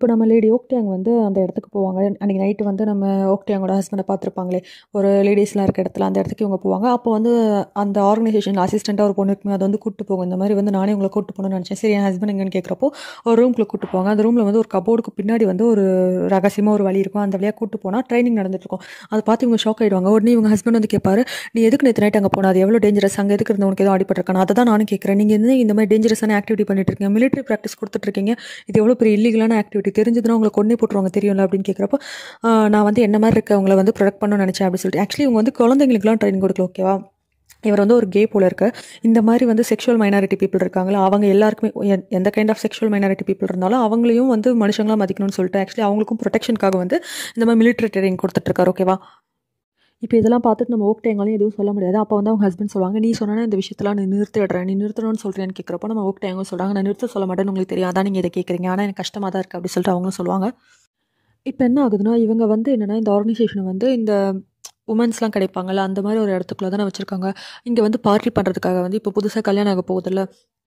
இப்போ நம்ம லேடி ஓக்டேங் வந்து அந்த இடத்துக்கு போவாங்க. அன்றைக்கி நைட்டு வந்து நம்ம ஓக்டேங்கோட ஹஸ்பண்டை பார்த்துருப்பாங்களே, ஒரு லேடீஸ்லாம் இருக்க இடத்துல அந்த இடத்துக்கு இவங்க போவாங்க. அப்போ வந்து அந்த ஆர்கனைசேஷன் அசிஸ்டண்ட்டாக ஒரு பொண்ணு இருக்குமே, அது வந்து கூப்பிட்டு போகும். இந்த மாதிரி வந்து நானே உங்களை கூப்பிட்டு போகணும்னு நினச்சேன். சரி என் ஹஸ்பண்ட் எங்கன்னு கேட்குறப்போ ஒரு ரூம்குள்ளே கூப்பிட்டு போவாங்க. அந்த ரூமில் வந்து ஒரு கபோர்டுக்கு பின்னாடி வந்து ஒரு ரகசியமாக ஒரு வழி இருக்கும். அந்த வழியாக கூப்பிட்டு போனால் ட்ரைனிங் நடந்துட்டுருக்கும். அதை பார்த்து இவங்க ஷாக் ஆகிடுவாங்க. உடனே இவங்க ஹஸ்பண்ட் வந்து கேட்பாரு, நீ எதுக்கு நேற்று நைட் அங்கே போனால், அது எவ்வளோ டேஞ்சரஸ், அங்கே எதுக்கு இருந்தவனுக்கு எதுவும் அடிபட்டிருக்கானு. அதை தான் நானும் கேட்குறேன். நீங்கள் வந்து இந்த மாதிரி டேஞ்சரஸான ஆக்டிவிட்டி பண்ணிட்டு இருக்கீங்க, மிலிட்ரி ப்ராக்டிஸ் கொடுத்துட்ருக்கீங்க, இது எவ்வளோ பெரிய இல்லீகலான ஆக்டிவிட்டி, தெரிஞ்சதுன்னா உங்களை கொன்னே போட்டுருவாங்க தெரியும்ல அப்படின்னு கேட்குறப்போ, நான் வந்து என்ன மாதிரி இருக்கவங்களை வந்து ப்ரொடெக்ட் பண்ணணும்னு நினச்சேன் அப்படின்னு சொல்லிட்டு. ஆக்சுவலி இவங்க வந்து குழந்தைங்களுக்குலாம் ட்ரைனிங் கொடுக்கல, ஓகேவா. இவர் வந்து ஒரு கே போல இருக்கு. இந்த மாதிரி வந்து செக்ஷுவல் மைனாரிட்டி பீப்புள் இருக்காங்களா, அவங்க எல்லாருக்குமே எந்த kind of sexual minority people இருந்தாலும் அவங்களையும் வந்து மனுஷங்களாக மதிக்கணும்னு சொல்லிட்டு ஆக்சுவலி அவங்களுக்கும் ப்ரொடெக்ஷனுக்காக வந்து இந்த மாதிரி மிலிட்ரி ட்ரைனிங் கொடுத்துட்ருக்காரு, ஓகேவா. இப்போ இதெல்லாம் பார்த்துட்டு நம்ம ஓக்டேங்காலையும் எதுவும் சொல்ல முடியாது. அப்போ வந்து அவங்க ஹஸ்பண்ட் சொல்லுவாங்க, நீ சொன்னா இந்த விஷயத்தெல்லாம் நீ நிறுத்திடுறேன், நீ நிறுத்தணும்னு சொல்கிறேன்னு கேட்குறப்போ நம்ம ஓக்டேங்கும் சொல்கிறாங்க, நான் நிறுத்த சொல்ல மாட்டேன்னு உங்களுக்கு தெரியும், அதான் நீங்கள் இதை கேட்குறீங்க, ஆனால் எனக்கு கஷ்டமாக தான் இருக்குது அப்படின்னு சொல்லிட்டு அவங்களும் சொல்லுவாங்க. இப்போ என்ன ஆகுதுன்னா, இவங்க வந்து என்னென்னா இந்த ஆர்கனைசேஷனை வந்து இந்த உமன்ஸ்லாம் கிடைப்பாங்கல்ல, அந்த மாதிரி ஒரு இடத்துக்குள்ள தானே வச்சுருக்காங்க. இங்கே வந்து பார்ட்டி பண்ணுறதுக்காக வந்து இப்போ புதுசாக கல்யாணம் ஆக போகுதில்ல,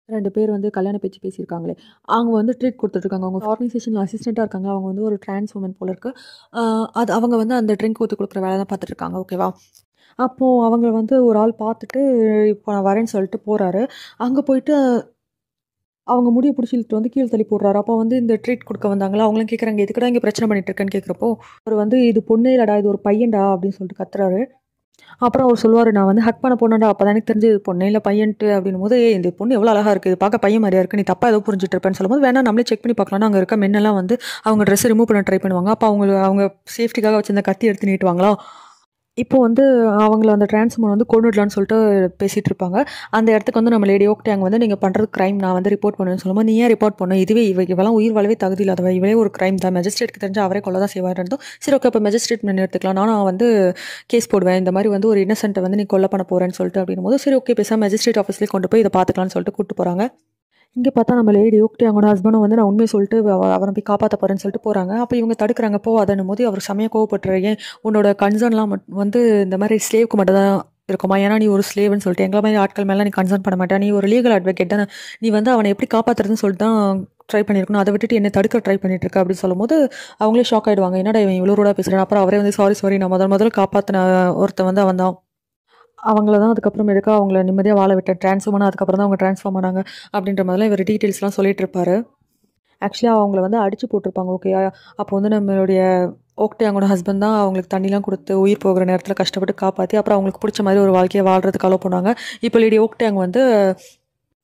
2 பேர் வந்து கல்யாண பேச்சு பேசியிருக்காங்களே, அவங்க வந்து ட்ரீட் கொடுத்துட்ருக்காங்க. அவங்க ஆர்கனைசேஷனில் அசிஸ்டண்ட்டாக இருக்காங்க. அவங்க வந்து ஒரு டிரான்ஸ் உமன் போல இருக்குது. அது அவங்க வந்து அந்த ட்ரிங்க் ஊற்றி கொடுக்குற வேலை தான் பார்த்துட்ருக்காங்க, ஓகேவா. அப்போது அவங்க வந்து ஒரு ஆள் பார்த்துட்டு இப்போ நான் வரேன்னு சொல்லிட்டு போகிறாரு. அங்கே போயிட்டு அவங்க முடிய பிடிச்சி இழுத்துட்டு வந்து கீழே தள்ளி போடுறாரு. அப்போ வந்து இந்த ட்ரீட் கொடுக்க வந்தாங்களா, அவங்களும் கேட்குறாங்க, எதுக்குடா இங்கே பிரச்சனை பண்ணிட்டு இருக்கேன்னு கேட்குறப்போ, அவர் வந்து இது பொண்ணே இல்லடா, இது ஒரு பையன்டா அப்படின்னு சொல்லிட்டு கத்துறாரு. அப்புறம் அவர் சொல்லுவார், நான் வந்து ஹக் பண்ண போனேன்டா, அப்போ தான் எனக்கு தெரிஞ்சு இது பொண்ணே இல்லை பையன்ட்டு அப்படின்னும் போது, இந்த பொண்ணு எவ்வளோ அழகாக இருக்குது, இது பார்க்க பையன் மாதிரியா இருக்குது, நீ தப்பாக ஏதோ புரிஞ்சுட்டு இருப்பேன்னு சொல்லும்போது, வேணா நம்மளே செக் பண்ணி பார்க்கலாம்னு அங்கே இருக்க மென்னெல்லாம் வந்து அவங்க ட்ரெஸ்ஸை ரிமூவ் பண்ண ட்ரை பண்ணுவாங்க. அப்போ அவங்க சேஃப்டிக்காக வச்சிருந்த கத்தி எடுத்து நீட்டுவாங்களா. இப்போ வந்து அவங்கள அந்த டிரான்ஸ்மன் வந்து கொன்னுடலான்னு சொல்லிட்டு பேசிகிட்டு இருப்பாங்க. அந்த இடத்துக்கு வந்து நம்ம லேடி ஓக்டேங் வந்து நீங்கள் பண்ணுறது க்ரைம், நான் வந்து ரிப்போர்ட் பண்ணுவேன்னு சொல்லும்போது, நீ ஏன் ரிப்போர்ட் பண்ணணும், இதுவே இவெல்லாம் உயிர் வாழவே தகுதி இல்லாதவ, இவளே ஒரு க்ரைம் தான், மெஜிஸ்ட்ரேட்டுக்கு தெரிஞ்சு அவரே கொள்ள தான் செய்வார் இருந்தோம். சரி ஓகே, இப்போ மெஜிஸ்ட்ரேட் பண்ணி எடுத்துக்கலாம், நான் வந்து கேஸ் போடுவேன், இந்த மாதிரி வந்து ஒரு இன்னசென்ட்டை வந்து நீ கொலை பண்ண போகிறேன்னு சொல்லிட்டு அப்படின்னும் போது, சரி ஓகே பேசாமல் மெஜிஸ்ட்ரேட் ஆஃபீஸ்லேயே கொண்டு போய் இதை பார்த்துக்கலாம்னு சொல்லிட்டு கூப்பிட்டு போகிறாங்க. இங்கே பார்த்தா நம்ம லேடி ஓக்டே அவங்களோட ஹஸ்பண்டும் வந்து நான் உண்மையை சொல்லிட்டு அவரை போய் காப்பாற்ற போகிறேன்னு சொல்லிட்டு போகிறாங்க. அப்போ இவங்க தடுக்கிறாங்க, போகாதன்னும் போது அவர் செமையாக கோவப்படுறாரு. ஏன் உன்னோட கன்சர்ன்லாம் வந்து இந்த மாதிரி ஸ்லேவுக்கு மட்டும் தான் இருக்குமா, ஏன்னா நீ ஒரு ஸ்லேவ்னு சொல்லிட்டு எங்களை மாதிரி ஆட்கள் மேலே நீ கன்சர்ன் பண்ண மாட்டேன், நீ ஒரு லீகல் அட்வொகேட் தானே, நீ வந்து அவனை எப்படி காப்பாற்றுறதுன்னு சொல்லிட்டு தான் ட்ரை பண்ணியிருக்கணும், அதை விட்டுட்டு என்ன தடுக்க ட்ரை பண்ணிட்டு இருக்க அப்படின்னு சொல்லும்போது அவங்களே ஷாக் ஆகிடுவாங்க, என்னடா இவன் இவ்வளோ ரூடாக பேசுகிறேன். அப்புறம் அவரே வந்து சாரி நான் முதல்ல காப்பாற்றின ஒருத்தன் வந்து அவன் தான், அவங்கள தான் அதுக்கப்புறமேட்டுக்கா அவங்கள நிம்மதியாக வாழ விட்டேன், ட்ரான்ஸ்ஃபார்ம் அதுக்கப்புறம் தான் அவங்க ட்ரான்ஸ்ஃபார்ம் ஆனாங்க அப்படின்ற மாதிரிலாம் இவர் டீட்டெயில்ஸ்லாம் சொல்லிட்டு இருப்பாரு. ஆக்சுவலாக அவங்கள வந்து அடிச்சு போட்டிருப்பாங்க, ஓகே. அப்போ வந்து நம்மளுடைய ஓக்டே அவங்களோட ஹஸ்பண்ட் தான் அவங்களுக்கு தண்ணிலாம் கொடுத்து உயிர் போகிற நேரத்தில் கஷ்டப்பட்டு காப்பாற்றி அப்புறம் அவங்களுக்கு பிடிச்ச மாதிரி ஒரு வாழ்க்கையை வாழ்கிறதுக்கு அலோ பண்ணுவாங்க. இப்போ லேடி ஓக்டே அவங்க வந்து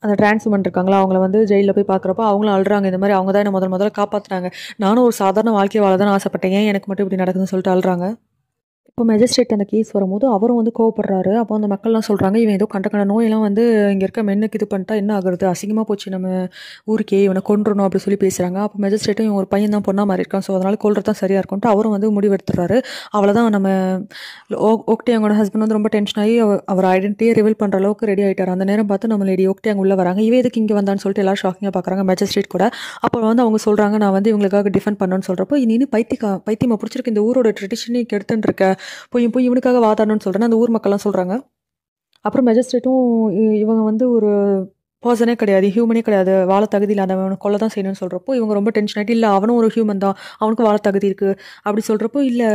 அந்த டிரான்ஸ் உமன் இருக்காங்களா, அவங்கள வந்து ஜெயிலில் போய் பார்க்குறப்போ அவங்களும் அழுறாங்க, இந்த மாதிரி அவங்க தான் என்ன முதல்ல காப்பாற்றுறாங்க, நானும் ஒரு சாதாரண வாழ்க்கையை வாழ தான் ஆசைப்பட்டேன், ஏன் எனக்கு மட்டும் இப்படி நடக்குதுன்னு சொல்லிட்டு அழுறாங்க. இப்போ மேஜிஸ்ட்ரேட் அந்த கேஸ் வரும்போது அவரும் வந்து கோவப்படுறாரு. அப்போ அந்த மக்கள்லாம் சொல்கிறாங்க, இவன் ஏதோ கண்ட நோயெல்லாம் வந்து இங்கே இருக்க மென்னுக்கு இது பண்ணிட்டா என்ன ஆகுறது, அசிங்கமாக போச்சு நம்ம ஊருக்கே, இவனை கொன்றணும் அப்படி சொல்லி பேசுகிறாங்க. அப்போ மேஜிஸ்ட்ரேட்டும் இவன் ஒரு பையன் தான் பொண்ணாக மாதிரி இருக்கான், ஸோ அதனால் கொல்றது தான் சரியாக இருக்கும்ட்டு அவரும் வந்து முடிவெடுத்துறாரு. அவ்வளோதான், நம்ம ஓக்டே அவங்களோட ஹஸ்பண்ட் வந்து ரொம்ப டென்ஷன் ஆகி அவர் ஐடென்டிட்டியை ரிவீல் பண்ணுற அளவுக்கு ரெடி ஆகிட்டார். அந்த நேரம் பார்த்து நம்ம லேடி ஓக்டே அங்கே உள்ளே வராங்க. இவன் எதுக்கு இங்கே வந்தான்னு சொல்லிட்டு எல்லாரும் ஷாக்கிங்காக பார்க்குறாங்க, மேஜிஸ்ட்ரேட் கூட. அப்போ வந்து அவங்க சொல்கிறாங்க, நான் வந்து இவங்களுக்காக டிஃபெண்ட் பண்ணணும்னு சொல்கிறப்போ, நீ பைத்தியமாக பிடிச்சிருக்கு, இந்த ஊரோட ட்ரெடிஷனே கெடுத்துன்னு இருக்க, போய் இவனுக்காக வாதாடணும்னு சொல்கிறேன்னு அந்த ஊர் மக்கள்லாம் சொல்கிறாங்க. அப்புறம் மேஜிஸ்ட்ரேட்டும் இவங்க வந்து ஒரு பர்சனே கிடையாது, ஹியூமனே கிடையாது, வாழ தகுதி இல்லை, அவனை கொல்ல தான் செய்யணும்னு சொல்கிறப்போ இவங்க ரொம்ப டென்ஷன் ஆகிட்டு, இல்லை அவனும் ஒரு ஹியூமன் தான், அவனுக்கும் வாழ தகுதி இருக்குது அப்படி சொல்கிறப்போ, இல்லை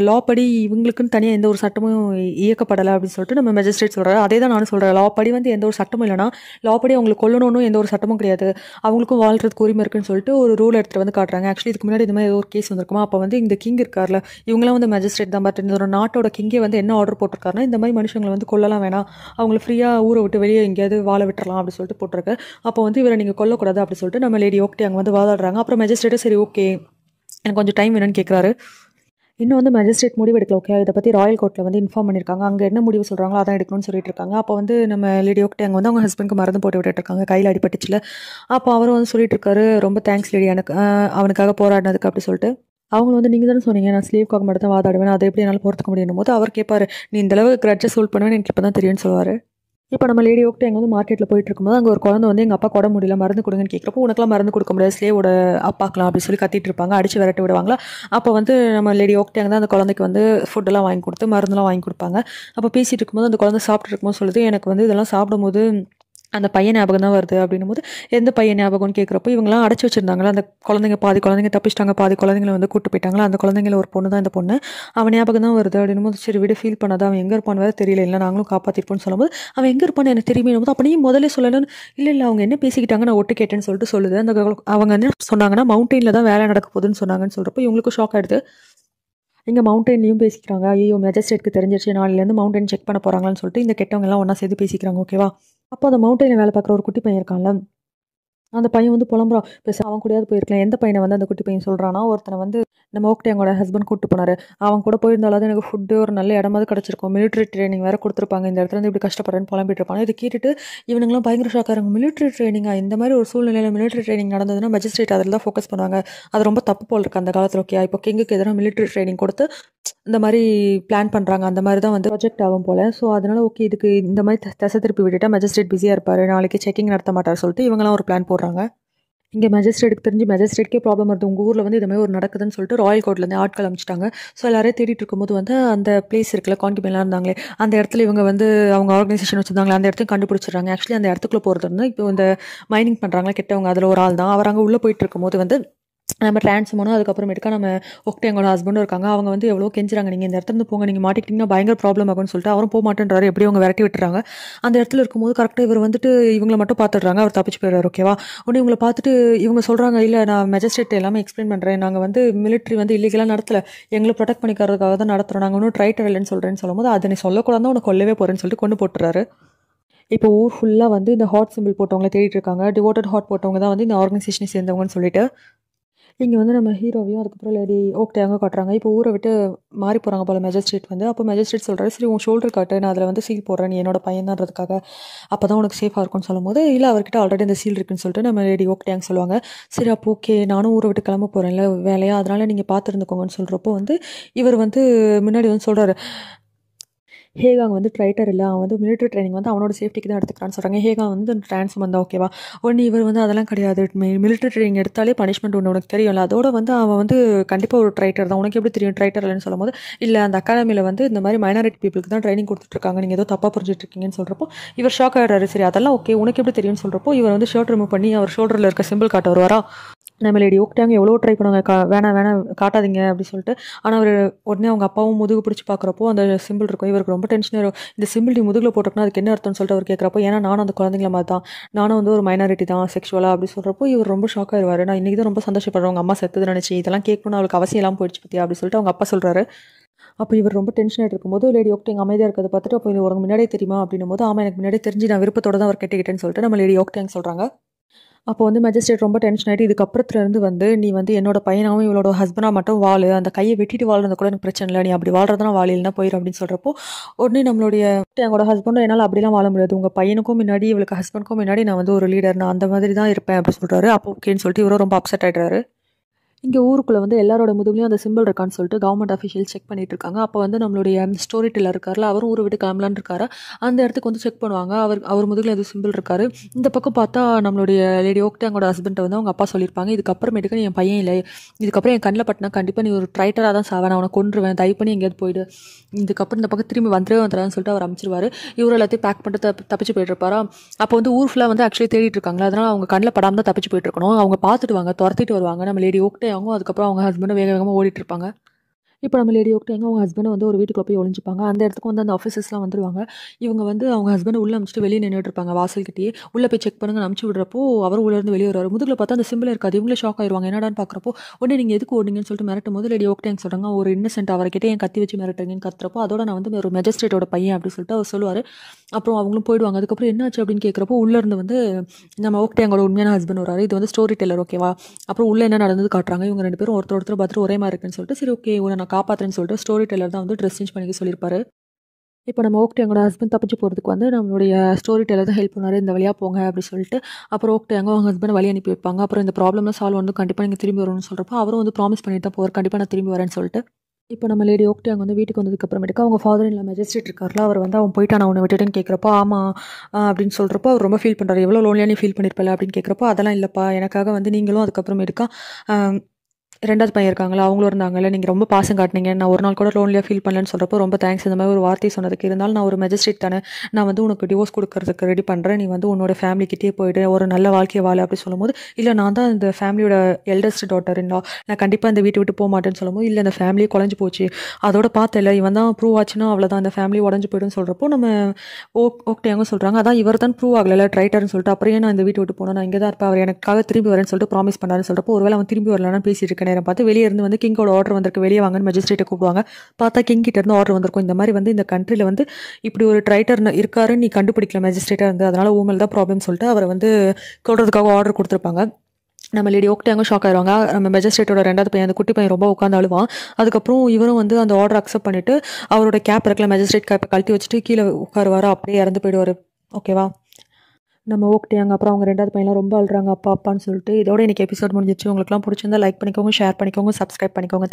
லா படி இவங்களுக்குன்னு தனியாக எந்த ஒரு சட்டமும் இயக்கப்படலை அப்படின்னு சொல்லிட்டு நம்ம மேஜிஸ்ட்ரேட் சொல்கிறாரு. அதே தான் நானும் சொல்கிறேன், லா படி வந்து எந்த ஒரு சட்டமும் இல்லைனா, லா படி அவங்களுக்கு கொல்லணும்னு எந்த ஒரு சட்டமும் கிடையாது, அவங்களுக்கும் வாழ்கிறதுக்கு உரிமை இருக்குன்னு சொல்லிட்டு ஒரு ரூல் எடுத்துகிட்டு வந்து காட்டுறாங்க. ஆக்சுவலி இதுக்கு முன்னாடி இந்த மாதிரி ஒரு கேஸ் வந்திருக்குமா, அப்போ வந்து இந்த கிங் இருக்கார்ல, இவங்களாம் வந்து மேஜிஸ்ட்ரேட் தான், பட் இந்த ஒரு நாட்டோட கிங்கே வந்து என்ன ஆர்டர் போட்டிருக்காருன்னா, இந்த மாதிரி மனுஷங்களை வந்து கொல்லலாம் வேணாம், அவங்களை ஃப்ரீயாக ஊரை விட்டு வெளியே எங்கேயாவது வாழ விட்டுறலாம் அப்படி சொல்லிட்டு போட்டிருக்கு. அப்போ வந்து இவரை நீங்கள் கொல்லக்கூடாது அப்படி சொல்லிட்டு நம்ம லேடி ஓக்டே அங்கே வந்து வாதாடுறாங்க. அப்புறம் மேஜிஸ்ட்ரேட்டும் சரி ஓகே எனக்கு கொஞ்சம் டைம் வேணும்னு கேட்குறாரு. இன்னும் வந்து மேஜிஸ்ட்ரேட் முடிவு எடுக்கல, ஓகே. இதை பற்றி ராயல் கோர்ட்டில் வந்து இன்ஃபார்ம் பண்ணியிருக்காங்க, அங்கே என்ன முடிவு சொல்கிறாங்களோ அதான் எடுக்கணும்னு சொல்லிட்டு இருக்காங்க. அப்போ வந்து நம்ம லேடி ஓக்டே அங்கே வந்து அவங்க ஹஸ்பண்டுக்கு மருந்து போட்டு விட்டுருக்காங்க, கையில் அடிபட்டுச்சுல. அப்போ அவரும் வந்து சொல்லிட்டு இருக்காரு, ரொம்ப தேங்க்ஸ் லேடி எனக்கு அவனுக்காக போராடினதுக்கு அப்படி சொல்லிட்டு. அவங்க வந்து நீங்கள் தானே சொன்னீங்க நான் ஸ்லீவ்காக மட்டும் தான் வாதாடுவேன், அதை எப்படி என்னால் போகிறதுக்க முடியும் போது அவர் கேட்பார், நீ இந்தளவு கிரட்ஜை சோல்வ் பண்ணுவேன்னு எனக்கு இப்போ தான் தெரியும்னு சொல்லுவார். இப்போ நம்ம லேடி ஓக்டே எங்கே வந்து மார்க்கெட்டில் போயிட்டு இருக்கும்போது அங்கே ஒரு குழந்தை வந்து எங்கள் அப்பா கொட முடியல மருந்து கொடுங்கன்னு கேட்குறப்போ, உனக்குலாம் மருந்து கொடுக்க முடியாது, ஸ்லேவோட அப்பாக்கலாம் அப்படி சொல்லி கத்திட்டு இருப்பாங்க, அடிச்சு விரட்டி விடுவாங்களா. அப்போ வந்து நம்ம லேடி ஓக்டே தான் அந்த குழந்தைக்கு வந்து ஃபுட்டெல்லாம் வாங்கி கொடுத்து மருந்துலாம் வாங்கி கொடுப்பாங்க. அப்போ பேசிகிட்டு இருக்கும்போது அந்த குழந்தை சாப்பிட்டு இருக்கும்போது சொல்லுது, எனக்கு வந்து இதெல்லாம் சாப்பிடும்போது அந்த பையன் ஞாபகம் தான் வருது அப்படின்னும்போது எந்த பையன் ஞாபகம்னு கேட்குறப்போ இவங்களாம் அடைச்சி வச்சிருந்தாங்களா அந்த குழந்தைங்க பாதி குழந்தைங்க தப்பிச்சிட்டாங்க பாதி குழந்தைங்களை வந்து கூட்டு போயிட்டாங்களா அந்த குழந்தைங்கள ஒரு பொண்ணு தான் இந்த பொண்ணு அவன் ஞாபகம் தான் வருது அப்படின்னும்போது சரி விட ஃபீல் பண்ணாத அவன் எங்கே இருப்பான்னு வேறு தெரியல இல்லை நாங்களும் காப்பாற்றிருப்போம்னு சொல்லும்போது அவன் எங்கே இருப்பான்னு எனக்கு தெரியுமே போது அப்போ நீ முதல்ல சொல்லணும்னு இல்லை அவங்க என்ன பேசிக்கிட்டாங்க நான் ஒட்டு கேட்டேன்னு சொல்லிட்டு சொல்லுது அந்த அவங்க என்ன சொன்னாங்கன்னா மவுண்டெயினில் தான் வேலை நடக்க போகுதுன்னு சொன்னாங்கன்னு சொல்கிறப்போ இவங்களுக்கு ஷாக் ஆகிடுது இங்கே மவுண்டெயின்லையும் பேசிக்கிறாங்க ஐயோ மெஜஸ்ட்ரேட்க்கு தெரிஞ்சிருச்சு நாளையிலேருந்து மவுண்டெயின் செக் பண்ண போகிறாங்கன்னு சொல்லிட்டு இந்த கெட்டவங்க எல்லாம் ஒன்றா சேர்த்து பேசிக்கிறாங்க ஓகேவா அப்போ அந்த மவுண்டெயினில் வேலை பார்க்குற ஒரு குட்டி பையன் இருக்கான்ல அந்த பையன் வந்து புலம்புறான் பேச அவன் கூடயாவது போயிருக்கலாம் எந்த பையனை வந்து அந்த குட்டி பையன் சொல்கிறான்னா ஒருத்தனை வந்து நம்ம ஓக்டேங்கோட ஹஸ்பண்ட் கூட்டு போனார் அவன் கூட போயிருந்தாலும் எனக்கு ஃபுட்டு ஒரு நல்ல இடமாவது கிடச்சிருக்கும் மிலிட்ரி ட்ரைனிங் வேறு கொடுத்துருப்பாங்க இந்த இடத்துல இருந்து இப்படி கஷ்டப்படுறேன்னு புலம்பிட்டு இருப்பாங்க இதை கேட்டுட்டு இவனுங்களாம் பயங்கர ஷாக்காக இருங்க மிலிட்ரி ட்ரைனிங்காக இந்த மாதிரி ஒரு சூழ்நிலையில் மிலிட்ரி ட்ரைனிங் நடந்ததுன்னா மெஜிஸ்ட்ரேட் அதில் தான் ஃபோக்கஸ் பண்ணுவாங்க அது ரொம்ப தப்பு போல் இருக்குது அந்த காலத்தில் ஓகே இப்போ கிங்குக்கு எதிராக மிலிட்ரி ட்ரைனிங் கொடுத்து இந்த மாதிரி பிளான் பண்ணுறாங்க அந்த மாதிரி தான் வந்து ப்ராஜெக்ட் ஆகும் போல் ஸோ அதனால் ஓகே இதுக்கு இந்த மாதிரி திசை திருப்பி விட்டுட்டா மெஜிஸ்ட்ரேட் பிஸியாக இருப்பார் நாளைக்கு செக்கிங் நடத்த மாட்டார் சொல்லிட்டு இவங்களாம் ஒரு பிளான் போடுறாங்க இங்கே மெஜிஸ்ட்ரேட்டுக்கு தெரிஞ்சு மெஜிஸ்ட்ரேட்கே ப்ராப்ளம் வருது உங்கள் ஊரில் வந்து இதுமாதிரி ஒரு நடக்குதுன்னு சொல்லிட்டு ராயல் கோர்ட்லேருந்து ஆட்கள் அனுப்பிச்சிட்டாங்க ஸோ எல்லாரையும் தேடிட்டு இருக்கும்போது வந்து அந்த பிளேஸ் இருக்குல்ல கான்கிபெல்லாம் இருந்தாங்களே அந்த இடத்துல இவங்க வந்து அவங்க ஆர்கனைசேஷன் வச்சுருந்தாங்களே அந்த இடத்தையும் கண்டுபிடிச்சிடுறாங்க ஆக்சுவலி அந்த இடத்துக்குள்ளே போகிறது வந்து இப்போ இந்த மைனிங் பண்ணுறாங்களா கெட்டவங்க அதில் ஒரு ஆள் தான் அவர் அங்கே உள்ளே போயிட்டு இருக்கும்போது வந்து நம்ம ட்ரான்ஸ்மோனும் அதுக்கப்புறமேட்டுக்கா நம்ம ஒக்டேங்கோட ஹஸ்பண்டும் இருக்காங்க அவங்க வந்து எவ்வளோ கெஞ்சுறாங்க நீங்கள் இந்த இடத்துல போங்க நீங்கள் மாட்டிக்கிட்டிங்கன்னா பயங்கர ப்ராப்ளம் ஆகும்னு சொல்லிட்டு அவரும் போக மாட்டேன்றாரு எப்படி அவங்க விரட்டி விட்டுறாங்க அந்த இடத்துல இருக்கும்போது கரெக்டாக இவர் வந்துட்டு இவங்களை மட்டும் பார்த்துடுறாங்க அவர் தப்பிச்சு போயிடுறாரு ஓகேவா உடனே இவங்களை பார்த்துட்டு இவங்க சொல்கிறாங்க இல்லை நான் மெஜிஸ்ட்ரேட் எல்லாமே எக்ஸ்பிளைன் பண்ணுறேன் நாங்கள் வந்து மிலிட்ரி வந்து இல்லீகலாக நடத்தலை எங்களை ப்ரொடெக்ட் பண்ணிக்கிறதுக்காக தான் நடத்துகிறோம் நாங்கள் ஒன்றும் ட்ரைட்டர் இல்லைன்னு சொல்கிறேன்னு சொல்லும்போது அதை நீ சொல்லக்கூடாது தான் உனக்கு கொல்லவே போகிறேன்னு சொல்லிட்டு கொண்டு போட்டுறாரு இப்போ ஊர் ஃபுல்லாக வந்து இந்த ஹாட் சிம்பிள் போட்டவங்கள தேடிட்டு இருக்காங்க டிவோட்டட் ஹாட் போட்டவங்க தான் வந்து இந்த ஆர்கனைசேஷனை சேர்ந்தவங்கன்னு சொல்லிட்டு இங்கே வந்து நம்ம ஹீரோவையும் அதுக்கப்புறம் லேடி ஓக்டேங்க காட்டுறாங்க இப்போ ஊரை விட்டு மாறி போகிறாங்க போல் மெஜிஸ்ட்ரேட் வந்து அப்போ மெஜிஸ்ட்ரேட் சொல்கிறாரு சரி உன் ஷோல்டர் காட்டு நான் அதில் வந்து சீல் போடுறேன் நீ என்னோட பையன்தான்றதுக்காக அப்போ தான் உனக்கு சேஃபாக இருக்கும்னு சொல்லும்போது இல்லை அவர்கிட்ட ஆல்ரெடி அந்த சீல் இருக்குன்னு சொல்லிட்டு நம்ம லேடி ஓக்டேங்க சொல்லுவாங்க சரி அப்போ ஓகே நானும் ஊரை விட்டு கிளம்ப போகிறேன்ல வேலையா அதனால் நீங்கள் பார்த்துருந்துக்கோங்கன்னு சொல்கிறப்போ வந்து இவர் வந்து முன்னாடி வந்து சொல்கிறாரு ஹேகாங் வந்து ட்ரைட்டர் இல்லை அவன் வந்து மிலிட்ரி ட்ரைனிங் வந்து அவனோட சேஃப்டிக்கு தான் எடுத்துக்கிறான்னு சொல்கிறாங்க ஹேகாங் வந்து ட்ரான்ஸ்ஃபார்ம் வந்தால் ஓகேவா ஒன்று இவர் வந்து அதெல்லாம் கிடையாது மிலிட்ரி ட்ரைனிங் எடுத்தாலே பனிஷ்மெண்ட் ஒன்று உனக்கு தெரியும்ல அதோட வந்து அவன் வந்து கண்டிப்பாக ஒரு ட்ரைட்டர் தான் உனக்கு எப்படி தெரியும் ட்ரைட்டர் இல்லைன்னு சொல்லும்போது இல்லை அந்த அகாடமியில் வந்து இந்த மாதிரி மைனாரிட்டி பீப்புளுக்கு தான் ட்ரைனிங் கொடுத்துட்ருக்காங்க நீங்கள் ஏதோ தப்பாக புரிஞ்சுட்டு இருக்கீங்கன்னு சொல்கிறப்போ இவர் ஷாக் ஆகிடுறாரு சரி அதெல்லாம் ஓகே உனக்கு எப்படி தெரியும்னு சொல்கிறப்போ இவர் வந்து ஷர்ட் ரிமூவ் பண்ணி அவர் ஷோல்டரில் இருக்க சிம்பிள் காட்ட வருவாரா நம்ம லேடி ஓக்டாங்க எவ்வளோ ட்ரை பண்ணுவாங்க வேணாம் காட்டாதீங்க அப்படி சொல்லிட்டு ஆனால் அவர் உடனே அவங்க அப்பாவும் முதுகு பிடிச்சி பார்க்குறப்போ அந்த சிம்பிள் இருக்கும் இவருக்கு ரொம்ப டென்ஷன் வரும் இந்த சிம்பிள் நீ முதுகில் போட்டோம்னா அதுக்கு என்ன அர்த்தம்னு சொல்லிட்டு அவர் கேட்குறப்போ ஏன்னா நானும் அந்த குழந்தைங்கள மாதிரி தான் நானும் வந்து ஒரு மைனாரிட்டி தான் செக்ஷுவலாக அப்படி சொல்கிறப்போ இவர் ரொம்ப ஷாக் ஆயிடுவார் நான் இன்றைக்கி தான் ரொம்ப சந்தோஷப்படுறேன் அவங்க அம்மா செத்துது நினச்சி இதெல்லாம் கேட்கணும்னு அவளுக்கு அவசியம் எல்லாம் போயிடுச்சு பற்றியா அப்படி சொல்லிட்டு அவங்க அப்பா சொல்கிறாரு அப்போ இவர் ரொம்ப டென்ஷன் ஆகிட்டு இருக்கும்போது லேடி ஓக்டேங் அமைதியாக இருக்கிறத பார்த்துட்டு அப்போ இது உனக்கு முன்னாடியே தெரியுமா அப்படின்னும் போது ஆமாம் எனக்கு முன்னாடியே தெரிஞ்சு நான் விருப்பத்தோட தான் அவர் கேட்டுக்கிட்டேன்னு சொல்லிட்டு நம்ம லேடி ஓக்டேங் சொல்கிறாங்க அப்போ வந்து மெஜிஸ்ட்ரேட் ரொம்ப டென்ஷன் ஆகிட்டு இதுக்கப்புறத்துலேருந்து வந்து நீ வந்து என்னோட பையனாகவும் இவளோட ஹஸ்பண்டாக மட்டும் வாழு அந்த கையை வெட்டிட்டு வாழ்றது கூட எனக்கு பிரச்சனை இல்லை நீ அப்படி வாழ்றதுனா வாழ இல்லைனா போயிடும் அப்படின்னு சொல்கிறப்போ உடனே நம்மளுடைய எங்களோட ஹஸ்பண்டும் என்னால் அப்படிலாம் வாழ முடியாது உங்கள் பையனுக்கும் முன்னாடி இவளுக்கு ஹஸ்பண்டுக்கும் முன்னாடி நான் வந்து ஒரு லீடர் நான் அந்த மாதிரி தான் இருப்பேன் அப்படின்னு சொல்கிறாரு அப்போ ஓகேன்னு சொல்லிட்டு இவரும் ரொம்ப அப்செட் ஆகிடுறாரு இங்கே ஊருக்குள்ளே வந்து எல்லாரோட முதுகுலையும் அந்த சிம்பிள் இருக்கான்னு சொல்லிட்டு கவர்மெண்ட் அஃபிஷியல் செக் பண்ணிட்டு இருக்காங்க அப்போ வந்து நம்மளுடைய ஸ்டோரி டெல்லர் இருக்கார்ல அவரும் ஊரை விட்டு கிளம்பலான்னு இருக்காரு அந்த இடத்துக்கு வந்து செக் பண்ணுவாங்க அவர் முதுகில் அது சிம்பிள் இருக்காரு இந்த பக்கம் பார்த்தா நம்மளுடைய லேடி ஓக்டேங்கோட ஹஸ்பண்டை வந்து அவங்க அப்பா சொல்லியிருப்பாங்க இதுக்கப்புறமேட்டுக்கு நீ என் பையன் இல்லை இதுக்கப்புறம் என் கண்ணில் பட்டினா கண்டிப்பாக நீ ஒரு ட்ரைட்டராக தான் சாவேன் அவனை கொன்றுவேன் தயவு பண்ணி எங்கேயாவது போயிடு இதுக்கப்புறம் இந்த பக்கம் திரும்பி வந்துடான்னு சொல்லிட்டு அவர் அமைச்சிருவாரு இவர் எல்லாத்தையும் பேக் பண்ணிட்டு தப்பிச்சு போயிட்டு இருப்பாரா அப்போ வந்து ஊர் ஃபுல்லாக வந்து ஆக்சுவலி தேடிட்டு இருக்காங்களா அதனால் அவங்க கண்ணில் படாமல் தான் தப்பிச்சு போயிட்டு இருக்கணும் அவங்க பார்த்துட்டு வாங்க துரத்திட்டு வருவாங்க நம்ம லேடி ஓக்டே அவங்க அதுக்கப்புறம் அவங்க ஹஸ்பண்டும் வேக வேகமாக ஓடிட்டு இருப்பாங்க இப்போ நம்ம லேடி ஓக்டேங்க அவங்க ஹஸ்பண்டை வந்து ஒரு வீட்டுக்குள்ள போய் ஒளிஞ்சிப்பாங்க அந்த இடத்துக்கு வந்து அந்த ஆஃபீஸர்ஸ்லாம் வந்துருவாங்க இவங்க வந்து அவங்க ஹஸ்பண்டை உள்ளே அனுப்பிச்சிட்டு வெளியே நின்றுட்டு இருப்பாங்க வாசல்கிட்டயே உள்ளே போய் செக் பண்ணுங்க அனுப்பிச்சு விடுறப்போ அவர் உள்ளேருந்து வெளியே வருவார் முதுகில் பார்த்தா அந்த சிம்பிள் இருக்காது இவங்களே ஷாக் ஆயிடுவாங்க என்னடான்னு பார்க்குறப்போ உடனே நீங்கள் எதுக்கு ஓடுங்கன்னு சொல்லிட்டு மிரட்டும் போது லேடி ஓக்டேங்க சொல்கிறாங்க ஒரு இன்னசென்ட் அவர்கிட்ட என் கத்தி வச்சு மிரட்டுறீங்கன்னு கத்துறப்போ அதோட நான் வந்து ஒரு மெஜிஸ்ட்ரேட்டோட பையன் அப்படின்னு சொல்லிட்டு அவர் சொல்லுவார் அப்புறம் அவங்களும் போயிடுவாங்க அதுக்கப்புறம் என்னாச்சு அப்படின்னு கேட்குறப்போ உள்ளேருந்து வந்து நம்ம ஓக்டேங்கோட உண்மையான ஹஸ்பண்ட் வராரு இது வந்து ஸ்டோரி டெல்லர் ஓகேவா அப்புறம் உள்ளே என்ன நடந்தது காட்டுறாங்க இவங்க ரெண்டு பேரும் ஒருத்தர் பார்த்துட்டு ஒரே மாதிரி இருக்குன்னு சொல்லிட்டு சரி ஓகே உன்னை நான் காப்பாற்றுறேன்னு சொல்லிட்டு ஸ்டோரி டெல்லர் தான் வந்து ட்ரெஸ் சேஞ்ச் பண்ணிக்க சொல்லியிருப்பாரு இப்போ நம்ம ஓக்டேங்கோட ஹஸ்பண்ட் தப்பிச்சு போகிறதுக்கு வந்து நம்மளுடைய ஸ்டோரி டெல்லர் தான் ஹெல்ப் பண்ணாரு இந்த வழியாக போங்க அப்படி சொல்லிட்டு அப்புறம் ஓக்டேங்க அவங்க ஹஸ்பண்ட் வழி அனுப்பி வைப்பாங்க அப்புறம் இந்த ப்ராப்ளம்லாம் சால்வ் வந்து கண்டிப்பாக நீங்கள் திரும்பி வரணும்னு சொல்கிறப்போ அவரும் வந்து ப்ராமிஸ் பண்ணிட்டு தான் போவார் கண்டிப்பாக நான் திரும்பி வரேன்னு சொல்லிட்டு இப்போ நம்ம லேடி ஓக்டேங்க வந்து வீட்டுக்கு வந்ததுக்கப்புறமேட்டுக்கு அவங்க ஃபாதர் இல்லை மெஜிஸ்ட்ரேட் இருக்கார்ல அவர் வந்து அவன் போயிட்டான் அவனை விட்டுட்டேன்னு கேட்குறப்போ ஆமாம் அப்படின்னு சொல்கிறப்போ அவர் ரொம்ப ஃபீல் பண்ணுறாரு எவ்வளோ லோன்லியாக நீ ஃபீல் பண்ணியிருப்பல அப்படின்னு கேட்குறப்போ அதெல்லாம் இல்லைப்பா எனக்காக வந்து நீங்களும் அதுக்கப்புறமேட்டுக்கா 2வது பையன் இருக்காங்களா, அவங்களும் இருந்தாங்கல்ல, "நீங்க ரொம்ப பாசம் காட்டுனீங்க. நான் ஒரு நாள் கூட லோன்லியா ஃபீல் பண்ணலன்னு" சொல்றப்போ, "ரொம்ப தேங்க்ஸ் இந்த மாதிரி ஒரு வார்த்தை சொன்னதுக்கு. இருந்தாலும் நான் ஒரு மேஜிஸ்ட்ரேட் தானே. நான் வந்து உனக்கு டிவோர்ஸ் குடுக்கறதுக்கு ரெடி பண்றேன். நீ வந்து உன்னோட ஃபேமிலிக்கிட்டயே போயிடு. ஒரு நல்ல வாழ்க்கைய வாழு" அப்படி சொல்லும்போது, "இல்ல நான் தான் இந்த ஃபேமிலியோட எல்டஸ்ட் டாட்டர் இன் லா. நான் கண்டிப்பா இந்த வீட்ட விட்டு போமாட்டேன்னு" சொல்லும்போது, "இல்ல இந்த ஃபேமிலியே குழஞ்சு போச்சு. அதோட பார்த்தேல்ல, இவன் தான் ப்ரூவ் ஆச்சுன்னா அவ்வளோதான். இந்த ஃபேமிலி உடஞ்சு போயிடும்னு" சொல்றப்போ, நம்ம ஓக்டேவும் சொல்றாங்க, "அதான் இவர் தான் ப்ரூவ் ஆகலைல்ல ட்ரைட்டர்ன்னு சொல்லிட்டு, அப்புறம் ஏன் நான் இந்த வீட்ட விட்டு போணும்? நான் இங்க தான் இருப்பேன். அவர் எனக்காக திரும்பி வரேன்னு சொல்லிட்டு ப்ராமிஸ் பண்ணாருன்னு" சொல்றப்போ, ஒருவேளை அவன் திரும்பி வரலன்னு பேசிட்டு இருக்க நேரம் பார்த்து வெளிய இருந்து வந்து கிங்கோட ஆர்டர் வந்திருக்கு. வெளிய வாங்கன்னு மேஜிஸ்ட்ரேட்ட கூப்பிடுவாங்க. பார்த்தா கிங் கிட்ட இருந்து ஆர்டர் வந்திருக்கும். இந்த மாரி வந்து இந்த கண்ட்ரில வந்து இப்படி ஒரு ட்ரைட்டர் இருக்காருன்னு நீ கண்டுபிடிக்கல மேஜிஸ்ட்ரேட்டா இருந்து. அதனால உன் மேல தான் ப்ராப்ளம்னு சொல்லிட்டு அவர வந்து கொல்றதுக்காக ஆர்டர் குடுத்துருப்பாங்க. நம்ம லேடி ஓக்டேவும் ஷாக் ஆயிருவாங்க. நம்ம மேஜிஸ்ட்ரேட்டோட 2வது பையன், அந்த குட்டி பையன் ரொம்ப உட்காந்து அழுவான். அதுக்கப்புறம் இவரும் வந்து அந்த ஆர்டர் அக்செப்ட் பண்ணிட்டு, அவரோட கேப் இருக்குல்ல மேஜிஸ்ட்ரேட் கேப்ப கழட்டி வச்சுட்டு கீழ உட்காருவாரு. அப்படியே இறந்து போயிடுவாரு. ஓகேவா? நம்ம ஓக்டேங்க அப்புறம் அவங்க 2வது பையன்லாம் ரொம்ப அழுறாங்க, அப்பா அப்பான்னு சொல்லிட்டு. இதோட இன்னைக்கு எபிசோட் முடிஞ்சிருச்சு. உங்களுக்குலாம் புடிச்சிருந்தா லைக் பண்ணிக்கோங்க, ஷேர் பண்ணிக்கோங்க, சப்ஸ்கிரைப் பண்ணிக்கோங்க.